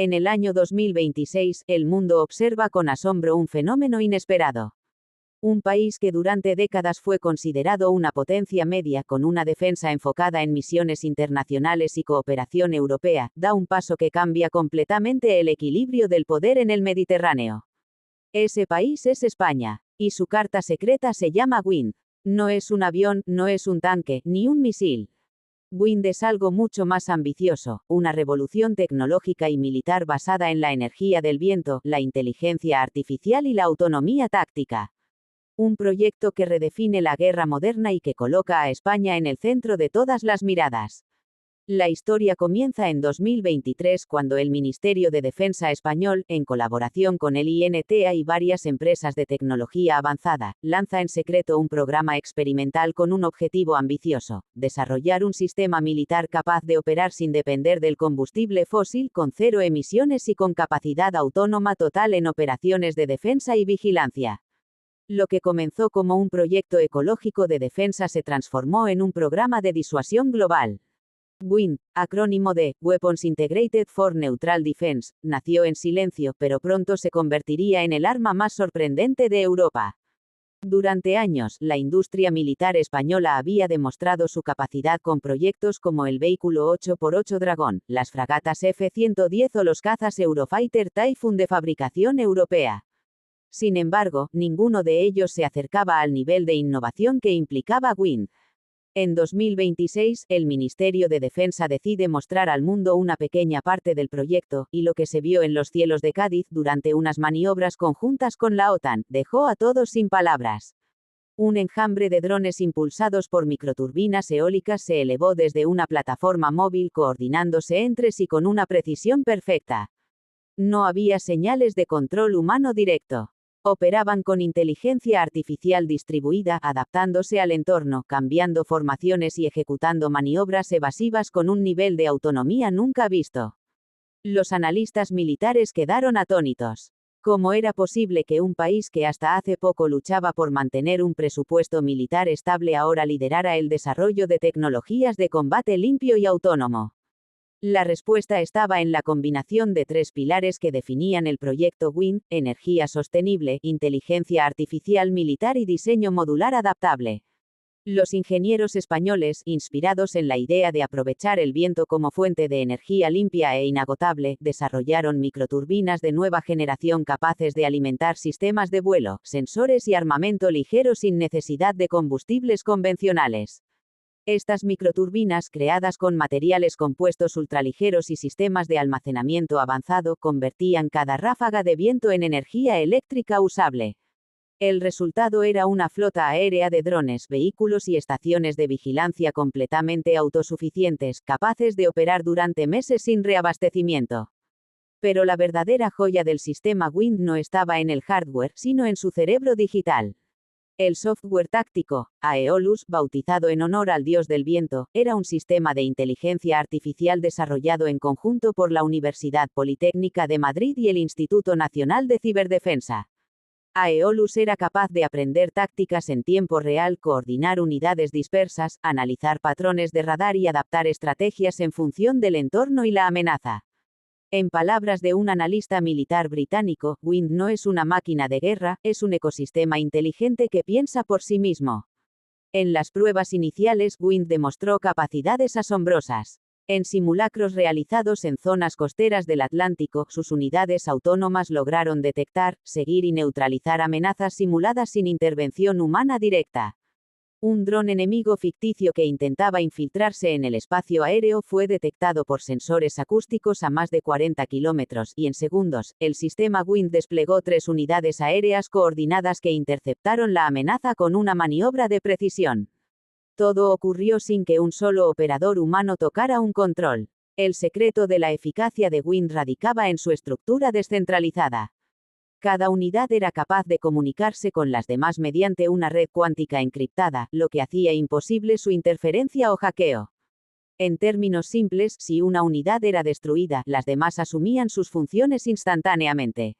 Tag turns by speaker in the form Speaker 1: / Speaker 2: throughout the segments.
Speaker 1: En el año 2026, el mundo observa con asombro un fenómeno inesperado. Un país que durante décadas fue considerado una potencia media con una defensa enfocada en misiones internacionales y cooperación europea, da un paso que cambia completamente el equilibrio del poder en el Mediterráneo. Ese país es España, y su carta secreta se llama Wind. No es un avión, no es un tanque, ni un misil. Wind es algo mucho más ambicioso, una revolución tecnológica y militar basada en la energía del viento, la inteligencia artificial y la autonomía táctica. Un proyecto que redefine la guerra moderna y que coloca a España en el centro de todas las miradas. La historia comienza en 2023 cuando el Ministerio de Defensa español, en colaboración con el INTA y varias empresas de tecnología avanzada, lanza en secreto un programa experimental con un objetivo ambicioso: desarrollar un sistema militar capaz de operar sin depender del combustible fósil, con cero emisiones y con capacidad autónoma total en operaciones de defensa y vigilancia. Lo que comenzó como un proyecto ecológico de defensa se transformó en un programa de disuasión global. WIND, acrónimo de Weapons Integrated for Neutral Defense, nació en silencio, pero pronto se convertiría en el arma más sorprendente de Europa. Durante años, la industria militar española había demostrado su capacidad con proyectos como el vehículo 8x8 Dragón, las fragatas F-110 o los cazas Eurofighter Typhoon de fabricación europea. Sin embargo, ninguno de ellos se acercaba al nivel de innovación que implicaba WIND. En 2026, el Ministerio de Defensa decide mostrar al mundo una pequeña parte del proyecto, y lo que se vio en los cielos de Cádiz durante unas maniobras conjuntas con la OTAN, dejó a todos sin palabras. Un enjambre de drones impulsados por microturbinas eólicas se elevó desde una plataforma móvil coordinándose entre sí con una precisión perfecta. No había señales de control humano directo. Operaban con inteligencia artificial distribuida, adaptándose al entorno, cambiando formaciones y ejecutando maniobras evasivas con un nivel de autonomía nunca visto. Los analistas militares quedaron atónitos. ¿Cómo era posible que un país que hasta hace poco luchaba por mantener un presupuesto militar estable ahora liderara el desarrollo de tecnologías de combate limpio y autónomo? La respuesta estaba en la combinación de tres pilares que definían el proyecto WIND: energía sostenible, inteligencia artificial militar y diseño modular adaptable. Los ingenieros españoles, inspirados en la idea de aprovechar el viento como fuente de energía limpia e inagotable, desarrollaron microturbinas de nueva generación capaces de alimentar sistemas de vuelo, sensores y armamento ligero sin necesidad de combustibles convencionales. Estas microturbinas, creadas con materiales compuestos ultraligeros y sistemas de almacenamiento avanzado, convertían cada ráfaga de viento en energía eléctrica usable. El resultado era una flota aérea de drones, vehículos y estaciones de vigilancia completamente autosuficientes, capaces de operar durante meses sin reabastecimiento. Pero la verdadera joya del sistema WIND no estaba en el hardware, sino en su cerebro digital. El software táctico, Aeolus, bautizado en honor al dios del viento, era un sistema de inteligencia artificial desarrollado en conjunto por la Universidad Politécnica de Madrid y el Instituto Nacional de Ciberdefensa. Aeolus era capaz de aprender tácticas en tiempo real, coordinar unidades dispersas, analizar patrones de radar y adaptar estrategias en función del entorno y la amenaza. En palabras de un analista militar británico, WIND no es una máquina de guerra, es un ecosistema inteligente que piensa por sí mismo. En las pruebas iniciales, WIND demostró capacidades asombrosas. En simulacros realizados en zonas costeras del Atlántico, sus unidades autónomas lograron detectar, seguir y neutralizar amenazas simuladas sin intervención humana directa. Un dron enemigo ficticio que intentaba infiltrarse en el espacio aéreo fue detectado por sensores acústicos a más de 40 kilómetros, y en segundos, el sistema WIND desplegó 3 unidades aéreas coordinadas que interceptaron la amenaza con una maniobra de precisión. Todo ocurrió sin que un solo operador humano tocara un control. El secreto de la eficacia de WIND radicaba en su estructura descentralizada. Cada unidad era capaz de comunicarse con las demás mediante una red cuántica encriptada, lo que hacía imposible su interferencia o hackeo. En términos simples, si una unidad era destruida, las demás asumían sus funciones instantáneamente.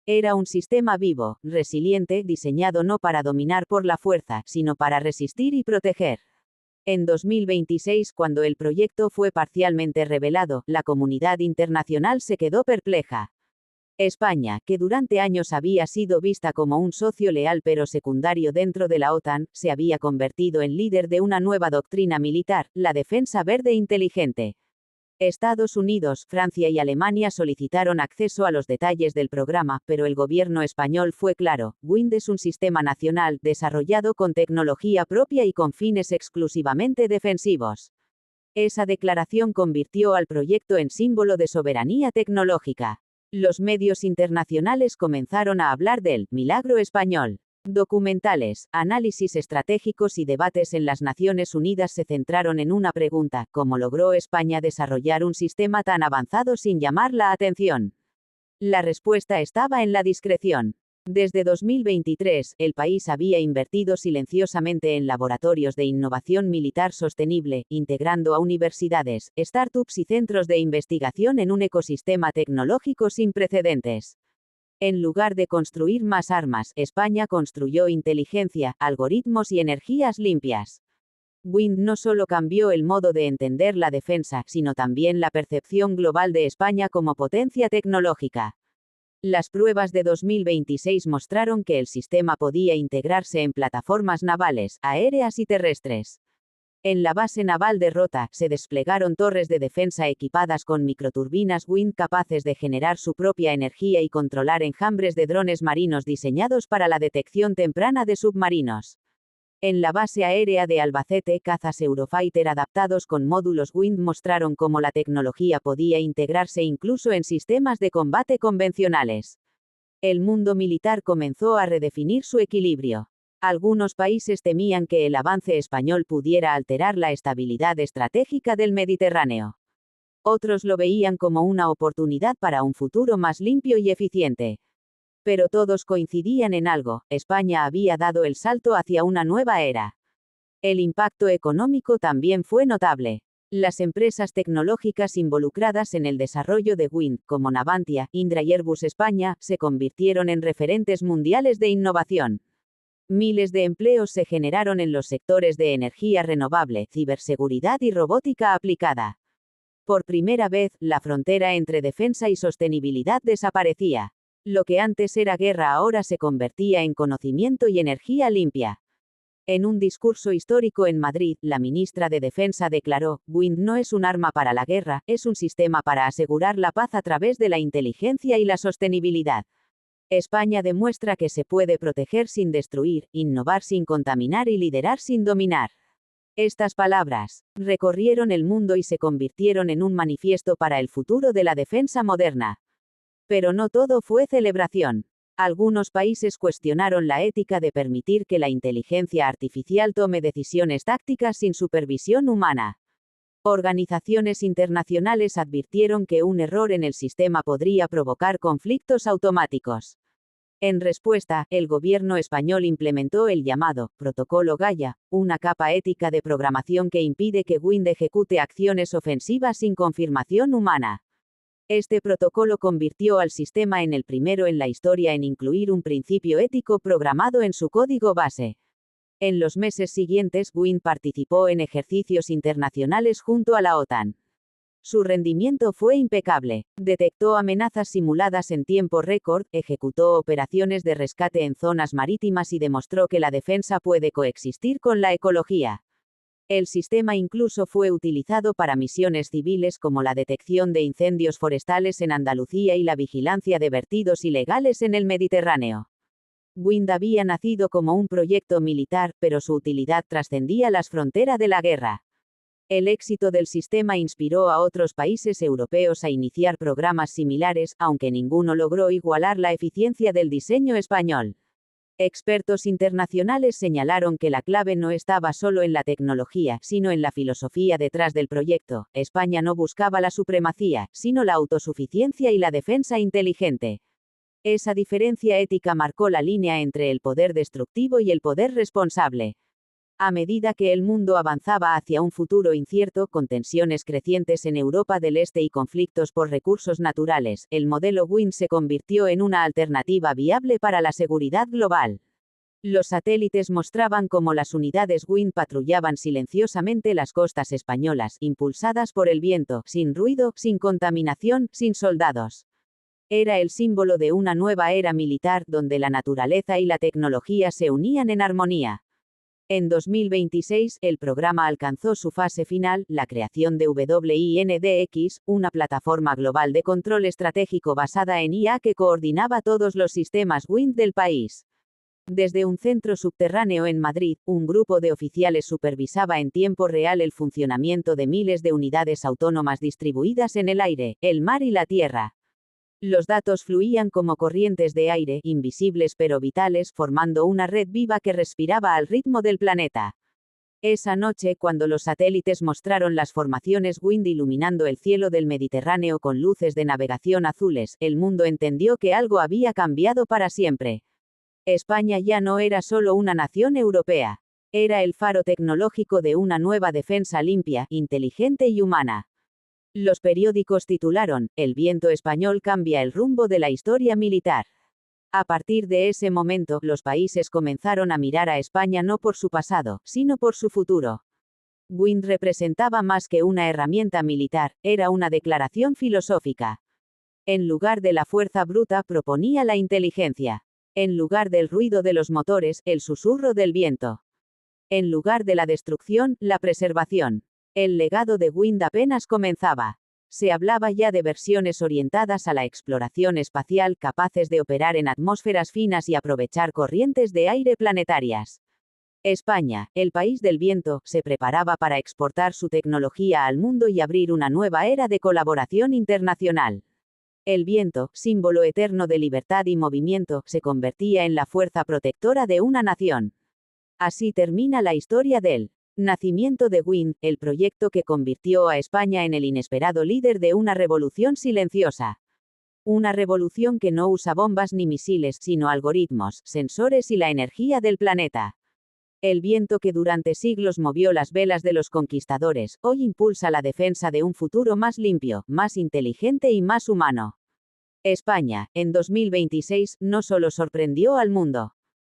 Speaker 1: Era un sistema vivo, resiliente, diseñado no para dominar por la fuerza, sino para resistir y proteger. En 2026, cuando el proyecto fue parcialmente revelado, la comunidad internacional se quedó perpleja. España, que durante años había sido vista como un socio leal pero secundario dentro de la OTAN, se había convertido en líder de una nueva doctrina militar, la defensa verde inteligente. Estados Unidos, Francia y Alemania solicitaron acceso a los detalles del programa, pero el gobierno español fue claro: WIND es un sistema nacional, desarrollado con tecnología propia y con fines exclusivamente defensivos. Esa declaración convirtió al proyecto en símbolo de soberanía tecnológica. Los medios internacionales comenzaron a hablar del milagro español. Documentales, análisis estratégicos y debates en las Naciones Unidas se centraron en una pregunta: ¿cómo logró España desarrollar un sistema tan avanzado sin llamar la atención? La respuesta estaba en la discreción. Desde 2023, el país había invertido silenciosamente en laboratorios de innovación militar sostenible, integrando a universidades, startups y centros de investigación en un ecosistema tecnológico sin precedentes. En lugar de construir más armas, España construyó inteligencia, algoritmos y energías limpias. WIND no solo cambió el modo de entender la defensa, sino también la percepción global de España como potencia tecnológica. Las pruebas de 2026 mostraron que el sistema podía integrarse en plataformas navales, aéreas y terrestres. En la base naval de Rota, se desplegaron torres de defensa equipadas con microturbinas WIND capaces de generar su propia energía y controlar enjambres de drones marinos diseñados para la detección temprana de submarinos. En la base aérea de Albacete, cazas Eurofighter adaptados con módulos WIND mostraron cómo la tecnología podía integrarse incluso en sistemas de combate convencionales. El mundo militar comenzó a redefinir su equilibrio. Algunos países temían que el avance español pudiera alterar la estabilidad estratégica del Mediterráneo. Otros lo veían como una oportunidad para un futuro más limpio y eficiente. Pero todos coincidían en algo: España había dado el salto hacia una nueva era. El impacto económico también fue notable. Las empresas tecnológicas involucradas en el desarrollo de WIND, como Navantia, Indra y Airbus España, se convirtieron en referentes mundiales de innovación. Miles de empleos se generaron en los sectores de energía renovable, ciberseguridad y robótica aplicada. Por primera vez, la frontera entre defensa y sostenibilidad desaparecía. Lo que antes era guerra ahora se convertía en conocimiento y energía limpia. En un discurso histórico en Madrid, la ministra de Defensa declaró: WIND no es un arma para la guerra, es un sistema para asegurar la paz a través de la inteligencia y la sostenibilidad. España demuestra que se puede proteger sin destruir, innovar sin contaminar y liderar sin dominar. Estas palabras recorrieron el mundo y se convirtieron en un manifiesto para el futuro de la defensa moderna. Pero no todo fue celebración. Algunos países cuestionaron la ética de permitir que la inteligencia artificial tome decisiones tácticas sin supervisión humana. Organizaciones internacionales advirtieron que un error en el sistema podría provocar conflictos automáticos. En respuesta, el gobierno español implementó el llamado Protocolo Gaia, una capa ética de programación que impide que WIND ejecute acciones ofensivas sin confirmación humana. Este protocolo convirtió al sistema en el primero en la historia en incluir un principio ético programado en su código base. En los meses siguientes, WIND participó en ejercicios internacionales junto a la OTAN. Su rendimiento fue impecable. Detectó amenazas simuladas en tiempo récord, ejecutó operaciones de rescate en zonas marítimas y demostró que la defensa puede coexistir con la ecología. El sistema incluso fue utilizado para misiones civiles como la detección de incendios forestales en Andalucía y la vigilancia de vertidos ilegales en el Mediterráneo. WIND había nacido como un proyecto militar, pero su utilidad trascendía las fronteras de la guerra. El éxito del sistema inspiró a otros países europeos a iniciar programas similares, aunque ninguno logró igualar la eficiencia del diseño español. Expertos internacionales señalaron que la clave no estaba solo en la tecnología, sino en la filosofía detrás del proyecto. España no buscaba la supremacía, sino la autosuficiencia y la defensa inteligente. Esa diferencia ética marcó la línea entre el poder destructivo y el poder responsable. A medida que el mundo avanzaba hacia un futuro incierto, con tensiones crecientes en Europa del Este y conflictos por recursos naturales, el modelo WIND se convirtió en una alternativa viable para la seguridad global. Los satélites mostraban cómo las unidades Wind patrullaban silenciosamente las costas españolas, impulsadas por el viento, sin ruido, sin contaminación, sin soldados. Era el símbolo de una nueva era militar donde la naturaleza y la tecnología se unían en armonía. En 2026, el programa alcanzó su fase final, la creación de WINDX, una plataforma global de control estratégico basada en IA que coordinaba todos los sistemas Wind del país. Desde un centro subterráneo en Madrid, un grupo de oficiales supervisaba en tiempo real el funcionamiento de miles de unidades autónomas distribuidas en el aire, el mar y la tierra. Los datos fluían como corrientes de aire, invisibles pero vitales, formando una red viva que respiraba al ritmo del planeta. Esa noche, cuando los satélites mostraron las formaciones Wind iluminando el cielo del Mediterráneo con luces de navegación azules, el mundo entendió que algo había cambiado para siempre. España ya no era solo una nación europea. Era el faro tecnológico de una nueva defensa limpia, inteligente y humana. Los periódicos titularon, "El viento español cambia el rumbo de la historia militar". A partir de ese momento, los países comenzaron a mirar a España no por su pasado, sino por su futuro. Wind representaba más que una herramienta militar, era una declaración filosófica. En lugar de la fuerza bruta, proponía la inteligencia. En lugar del ruido de los motores, el susurro del viento. En lugar de la destrucción, la preservación. El legado de Wind apenas comenzaba. Se hablaba ya de versiones orientadas a la exploración espacial capaces de operar en atmósferas finas y aprovechar corrientes de aire planetarias. España, el país del viento, se preparaba para exportar su tecnología al mundo y abrir una nueva era de colaboración internacional. El viento, símbolo eterno de libertad y movimiento, se convertía en la fuerza protectora de una nación. Así termina la historia del nacimiento de Wind, el proyecto que convirtió a España en el inesperado líder de una revolución silenciosa. Una revolución que no usa bombas ni misiles, sino algoritmos, sensores y la energía del planeta. El viento que durante siglos movió las velas de los conquistadores, hoy impulsa la defensa de un futuro más limpio, más inteligente y más humano. España, en 2026, no solo sorprendió al mundo.